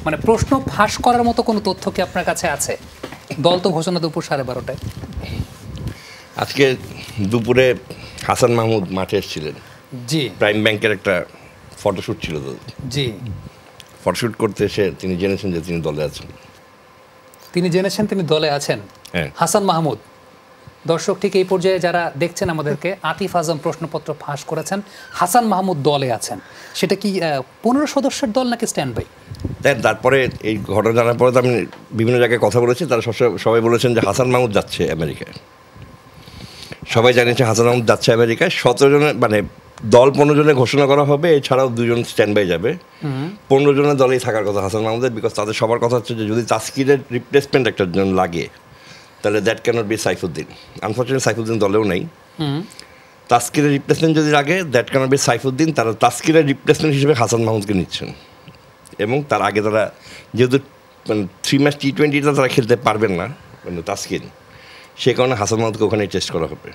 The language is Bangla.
মানে প্রশ্ন ফাঁস করার মতো কোনো তথ্য কি আপনার কাছে আছে? দল তো ঘোষণা দুপুর 12:30টায়। আজকে দুপুরে হাসান মাহমুদ মাঠে এসেছিলেন। জি, প্রাইম ব্যাংকের একটা ফটোশ্যুট ছিল তো, জি। ফটোশ্যুট করতে এসে তিনি জেনেছেন যে তিনি দলে আছেন। তিনি জেনেছেন তিনি দলে আছেন। হ্যাঁ। হাসান মাহমুদ, দর্শক ঠিক এই পর্যায়ে যারা দেখছেন আমাদেরকে, আতিফ আজম প্রশ্নপত্র ফাঁস করেছেন, হাসান মাহমুদ দলে আছেন। সেটা কি 15 সদস্যের দল নাকি স্ট্যান্ড বাই? তারপরে এই ঘটনা জানার পরে তো আমি বিভিন্ন জায়গায় কথা বলেছি, তারা সবাই বলেছেন যে হাসান মাহমুদ যাচ্ছে আমেরিকায়। সবাই জানিয়েছে হাসান মাহমুদ যাচ্ছে আমেরিকায়। 17 জনের মানে দল 15 জনের ঘোষণা করা হবে, এছাড়াও 2 জন স্ট্যান্ড বাই যাবে। 15 জনের দলেই থাকার কথা হাসান মাহমুদের, বিকজ তাদের সবার কথা হচ্ছে যে যদি তাসকিরের রিপ্লেসমেন্ট একটা জন লাগে তাহলে that cannot be Saifuddin. Unfortunately Saifuddin দলেও নেই। তাসকিরের রিপ্লেসমেন্ট যদি লাগে দ্যাট ক্যানট বি সাইফুদ্দিন, তারা তাসকিরের রিপ্লেসমেন্ট হিসেবে হাসান মাহমুদকে নিচ্ছেন। এবং তার আগে তারা যেহেতু মানে 3 ম্যাচ T20 তারা খেলতে পারবেন না মানে তাসকিন, সে কারণে হাসান মাহমুদকে ওখানেই টেস্ট করা হবে।